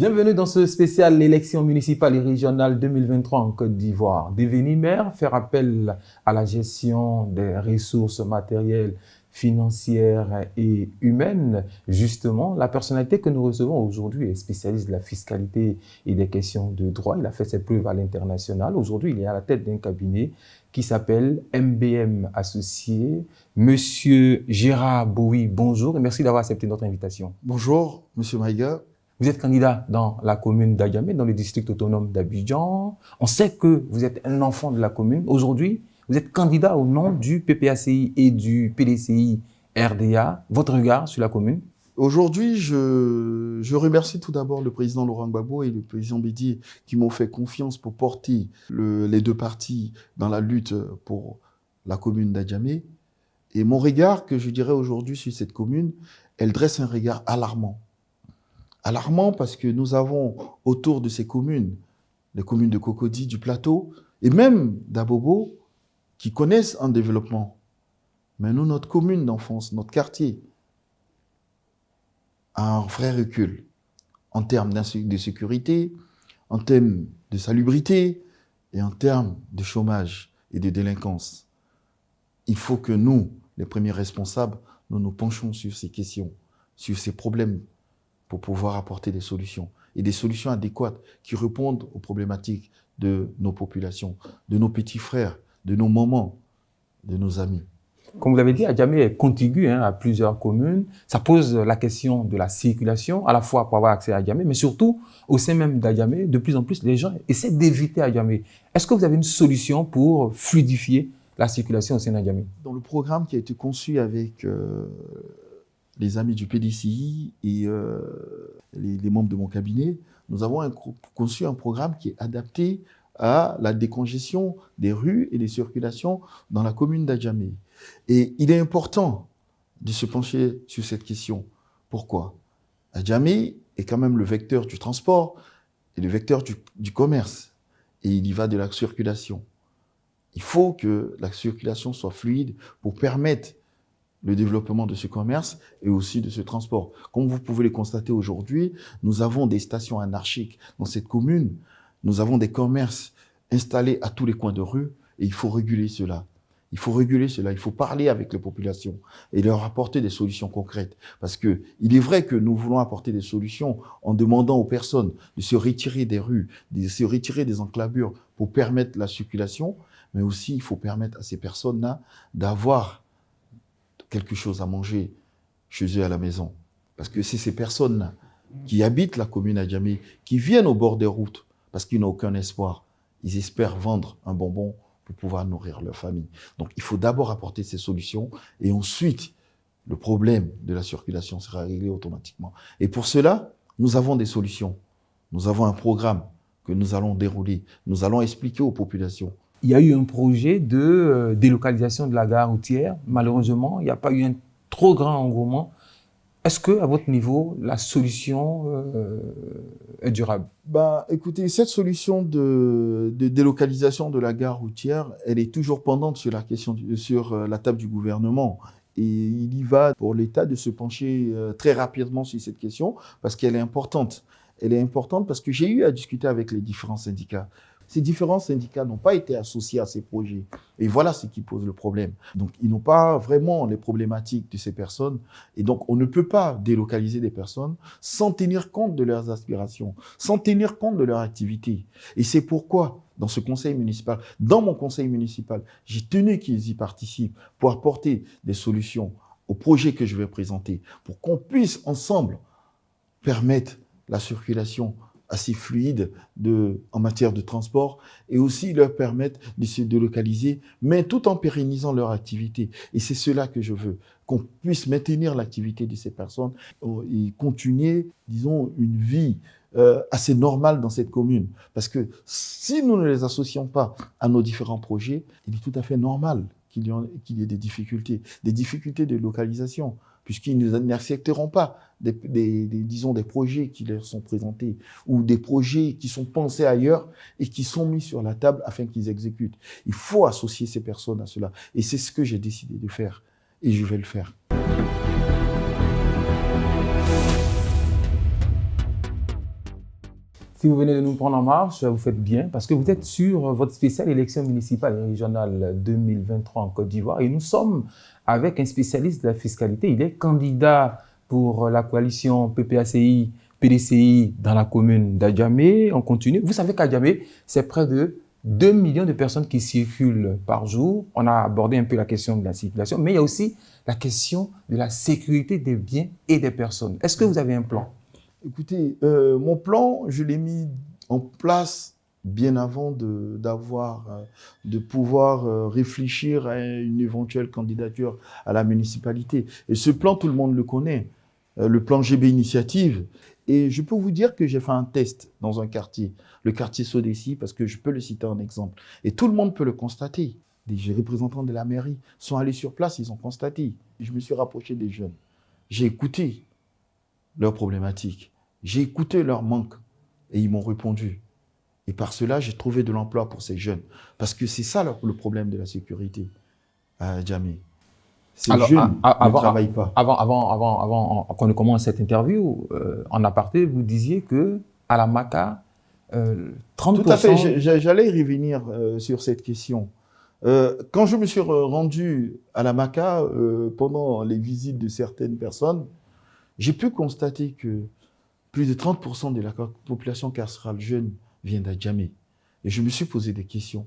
Bienvenue dans ce spécial l'élection municipale et régionale 2023 en Côte d'Ivoire. Devenir maire, faire appel à la gestion des ressources matérielles, financières et humaines. Justement, la personnalité que nous recevons aujourd'hui est spécialiste de la fiscalité et des questions de droit. Il a fait ses preuves à l'international. Aujourd'hui, il est à la tête d'un cabinet qui s'appelle MBM Associés. Monsieur Gérard Bowie, bonjour et merci d'avoir accepté notre invitation. Bonjour, Monsieur Maïga. Vous êtes candidat dans la commune d'Adjamé, dans le district autonome d'Abidjan. On sait que vous êtes un enfant de la commune. Aujourd'hui, vous êtes candidat au nom du PPACI et du PDCI RDA. Votre regard sur la commune? Aujourd'hui, je remercie tout d'abord le président Laurent Gbagbo et le président Bédié qui m'ont fait confiance pour porter les deux partis dans la lutte pour la commune d'Adjamé. Et mon regard que je dirais aujourd'hui sur cette commune, elle dresse un regard alarmant. Alarmant parce que nous avons autour de ces communes, les communes de Cocody, du Plateau et même d'Abobo, qui connaissent un développement. Mais nous, notre commune d'enfance, notre quartier, a un vrai recul en termes de sécurité, en termes de salubrité et en termes de chômage et de délinquance. Il faut que nous, les premiers responsables, nous nous penchions sur ces questions, sur ces problèmes, pour pouvoir apporter des solutions, et des solutions adéquates qui répondent aux problématiques de nos populations, de nos petits frères, de nos mamans, de nos amis. Comme vous l'avez dit, Adjamé est contigu à plusieurs communes. Ça pose la question de la circulation, à la fois pour avoir accès à Adjamé, mais surtout, au sein même d'Adjamé, de plus en plus, les gens essaient d'éviter Adjamé. Est-ce que vous avez une solution pour fluidifier la circulation au sein d'Adjamé? Dans le programme qui a été conçu avec les amis du PDCI et les membres de mon cabinet, nous avons conçu un programme qui est adapté à la décongestion des rues et des circulations dans la commune d'Adjamé. Et il est important de se pencher sur cette question. Pourquoi? Adjamé est quand même le vecteur du transport et le vecteur du commerce. Et il y va de la circulation. Il faut que la circulation soit fluide pour permettre le développement de ce commerce et aussi de ce transport. Comme vous pouvez le constater aujourd'hui, nous avons des stations anarchiques dans cette commune. Nous avons des commerces installés à tous les coins de rue et il faut réguler cela. Il faut réguler cela, il faut parler avec les populations et leur apporter des solutions concrètes. Parce que il est vrai que nous voulons apporter des solutions en demandant aux personnes de se retirer des rues, de se retirer des enclavures pour permettre la circulation, mais aussi il faut permettre à ces personnes-là d'avoir quelque chose à manger chez eux à la maison. Parce que c'est ces personnes-là qui habitent la commune d'Adjamé, qui viennent au bord des routes, parce qu'ils n'ont aucun espoir. Ils espèrent vendre un bonbon pour pouvoir nourrir leur famille. Donc il faut d'abord apporter ces solutions et ensuite le problème de la circulation sera réglé automatiquement. Et pour cela, nous avons des solutions. Nous avons un programme que nous allons dérouler. Nous allons expliquer aux populations. Il y a eu un projet de délocalisation de la gare routière. Malheureusement, il n'y a pas eu un trop grand engouement. Est-ce que, à votre niveau, la solution est durable? Écoutez, cette solution de délocalisation de la gare routière, elle est toujours pendante sur la table du gouvernement. Et il y va pour l'État de se pencher très rapidement sur cette question parce qu'elle est importante. Elle est importante parce que j'ai eu à discuter avec les différents syndicats. Ces différents syndicats n'ont pas été associés à ces projets. Et voilà ce qui pose le problème. Donc, ils n'ont pas vraiment les problématiques de ces personnes. Et donc, on ne peut pas délocaliser des personnes sans tenir compte de leurs aspirations, sans tenir compte de leur activité. Et c'est pourquoi, dans mon conseil municipal, j'ai tenu qu'ils y participent pour apporter des solutions aux projets que je vais présenter, pour qu'on puisse ensemble permettre la circulation assez fluide en matière de transport et aussi leur permettre de se délocaliser, mais tout en pérennisant leur activité. Et c'est cela que je veux, qu'on puisse maintenir l'activité de ces personnes et continuer, disons, une vie assez normale dans cette commune. Parce que si nous ne les associons pas à nos différents projets, il est tout à fait normal qu'il y ait des difficultés de localisation, puisqu'ils n'accepteront pas des projets qui leur sont présentés ou des projets qui sont pensés ailleurs et qui sont mis sur la table afin qu'ils exécutent. Il faut associer ces personnes à cela. Et c'est ce que j'ai décidé de faire. Et je vais le faire. « Si vous venez de nous prendre en marche, vous faites bien parce que vous êtes sur votre spéciale élection municipale et régionale 2023 en Côte d'Ivoire et nous sommes avec un spécialiste de la fiscalité. Il est candidat pour la coalition PPACI, PDCI dans la commune d'Adjamé. On continue. Vous savez qu'Adjamé, c'est près de 2 millions de personnes qui circulent par jour. On a abordé un peu la question de la circulation, mais il y a aussi la question de la sécurité des biens et des personnes. Est-ce que vous avez un plan? Écoutez, mon plan, je l'ai mis en place bien avant de pouvoir réfléchir à une éventuelle candidature à la municipalité. Et ce plan, tout le monde le connaît, le plan GB Initiative. Et je peux vous dire que j'ai fait un test dans un quartier, le quartier Sodessi, parce que je peux le citer en exemple. Et tout le monde peut le constater. Les représentants de la mairie sont allés sur place, ils ont constaté. Je me suis rapproché des jeunes. J'ai écouté leurs problématiques. J'ai écouté leurs manques et ils m'ont répondu. Et par cela, j'ai trouvé de l'emploi pour ces jeunes. Parce que c'est ça le problème de la sécurité à Adjamé. Ces jeunes ne travaillent pas. Avant qu'on ne commence cette interview, en aparté, vous disiez que à la MACA, 30%... Tout à fait, j'allais y revenir sur cette question. Quand je me suis rendu à la MACA, pendant les visites de certaines personnes, j'ai pu constater que plus de 30% de la population carcérale jeune vient d'Adjamé. Et je me suis posé des questions.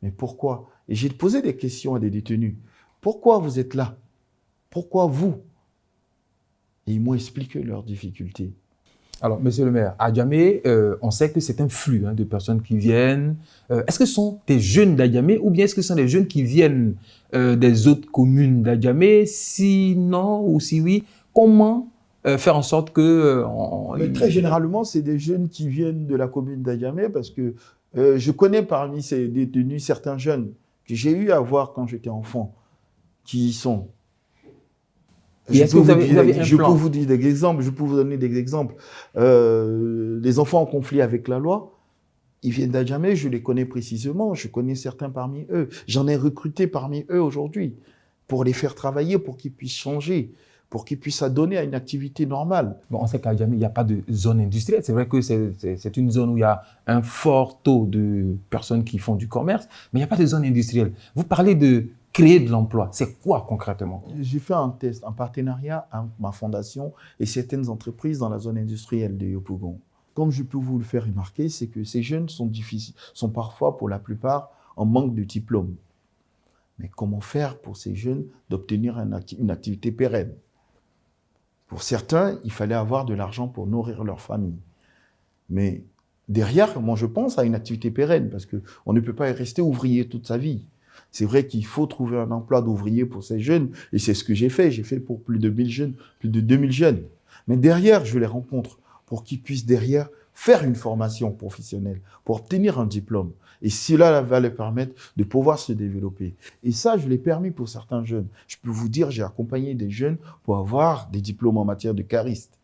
Mais pourquoi? Et j'ai posé des questions à des détenus. Pourquoi vous êtes là? Pourquoi vous? Et ils m'ont expliqué leurs difficultés. Alors, monsieur le maire, à Adjamé, on sait que c'est un flux de personnes qui viennent. Est-ce que ce sont des jeunes d'Adjamé ou bien est-ce que ce sont des jeunes qui viennent des autres communes d'Adjamé? Si non ou si oui, comment faire en sorte que... Très généralement, c'est des jeunes qui viennent de la commune d'Adjamé parce que je connais parmi ces détenus certains jeunes que j'ai eu à voir quand j'étais enfant, qui y sont. Je peux vous dire des exemples, je peux vous donner des exemples. Les enfants en conflit avec la loi, ils viennent d'Adjamé, je les connais précisément, je connais certains parmi eux. J'en ai recruté parmi eux aujourd'hui pour les faire travailler, pour qu'ils puissent changer, pour qu'ils puissent s'adonner à une activité normale. Bon, on sait qu'à Adjamé, il n'y a pas de zone industrielle. C'est vrai que c'est une zone où il y a un fort taux de personnes qui font du commerce, mais il n'y a pas de zone industrielle. Vous parlez de créer de l'emploi. C'est quoi concrètement? J'ai fait un test, un partenariat avec ma fondation et certaines entreprises dans la zone industrielle de Yopougon. Comme je peux vous le faire remarquer, c'est que ces jeunes sont parfois, pour la plupart, en manque de diplôme. Mais comment faire pour ces jeunes d'obtenir une activité pérenne? Pour certains, il fallait avoir de l'argent pour nourrir leur famille. Mais derrière, moi, je pense à une activité pérenne parce qu'on ne peut pas rester ouvrier toute sa vie. C'est vrai qu'il faut trouver un emploi d'ouvrier pour ces jeunes et c'est ce que j'ai fait. J'ai fait pour plus de 1000 jeunes, plus de 2000 jeunes. Mais derrière, je les rencontre pour qu'ils puissent derrière faire une formation professionnelle, pour obtenir un diplôme. Et cela va leur permettre de pouvoir se développer. Et ça, je l'ai permis pour certains jeunes. Je peux vous dire, j'ai accompagné des jeunes pour avoir des diplômes en matière de cariste.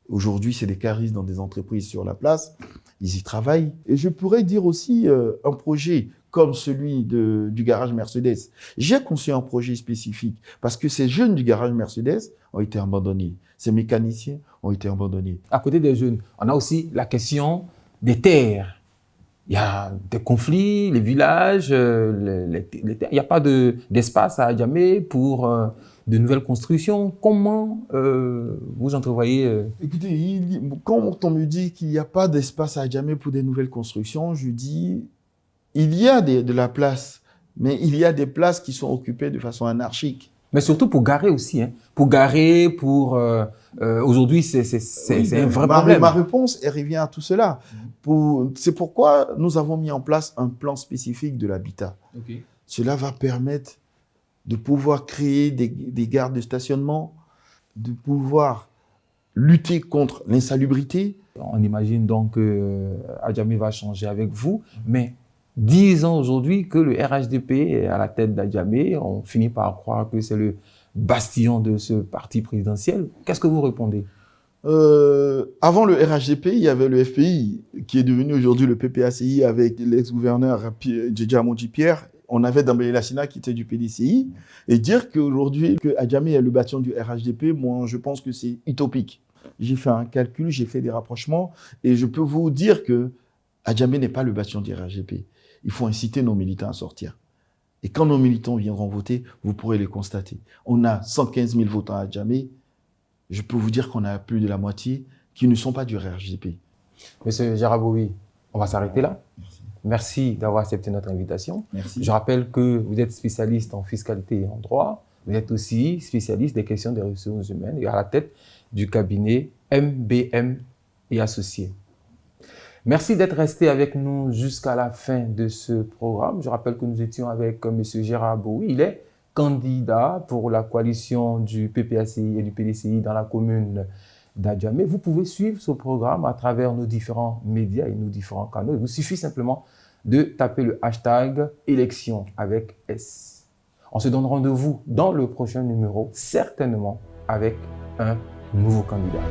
Aujourd'hui, c'est des caristes dans des entreprises sur la place. Ils y travaillent. Et je pourrais dire aussi un projet comme celui du garage Mercedes. J'ai conçu un projet spécifique parce que ces jeunes du garage Mercedes ont été abandonnés. Ces mécaniciens ont été abandonnés. À côté des jeunes, on a aussi la question des terres. Il y a des conflits, les villages, les terres. Il n'y a pas d'espace à Adjamé pour de nouvelles constructions. Comment vous entrevoyez Écoutez, quand on me dit qu'il n'y a pas d'espace à Adjamé pour des nouvelles constructions, je dis il y a de la place, mais il y a des places qui sont occupées de façon anarchique. Mais surtout pour garer aussi. Pour garer, aujourd'hui, c'est un vrai problème. Ma réponse, elle revient à tout cela. C'est pourquoi nous avons mis en place un plan spécifique de l'habitat. Okay. Cela va permettre de pouvoir créer des gares de stationnement, de pouvoir lutter contre l'insalubrité. On imagine donc que Adjamé va changer avec vous, mais disons aujourd'hui que le RHDP est à la tête d'Adjamé, on finit par croire que c'est le bastion de ce parti présidentiel. Qu'est-ce que vous répondez? Avant le RHDP, il y avait le FPI, qui est devenu aujourd'hui le PPACI avec l'ex-gouverneur Djedja Mondji-Pierre. On avait Dambélé Lassina qui était du PDCI. Et dire qu'aujourd'hui, que Adjamé est le bastion du RHDP, moi, je pense que c'est utopique. j'ai fait un calcul, j'ai fait des rapprochements, et je peux vous dire que Adjamé n'est pas le bastion du RGP. Il faut inciter nos militants à sortir. Et quand nos militants viendront voter, vous pourrez les constater. On a 115 000 votants à Adjamé. Je peux vous dire qu'on a plus de la moitié qui ne sont pas du RGP. Monsieur Jaraboui, on va s'arrêter là. Merci d'avoir accepté notre invitation. Merci. Je rappelle que vous êtes spécialiste en fiscalité et en droit. Vous êtes aussi spécialiste des questions des ressources humaines et à la tête du cabinet MBM et Associés. Merci d'être resté avec nous jusqu'à la fin de ce programme. Je rappelle que nous étions avec M. Gérard Boui. Il est candidat pour la coalition du PPACI et du PDCI dans la commune d'Adjamé. Vous pouvez suivre ce programme à travers nos différents médias et nos différents canaux. Il vous suffit simplement de taper le hashtag élection avec S. On se donne rendez-vous dans le prochain numéro, certainement avec un nouveau candidat.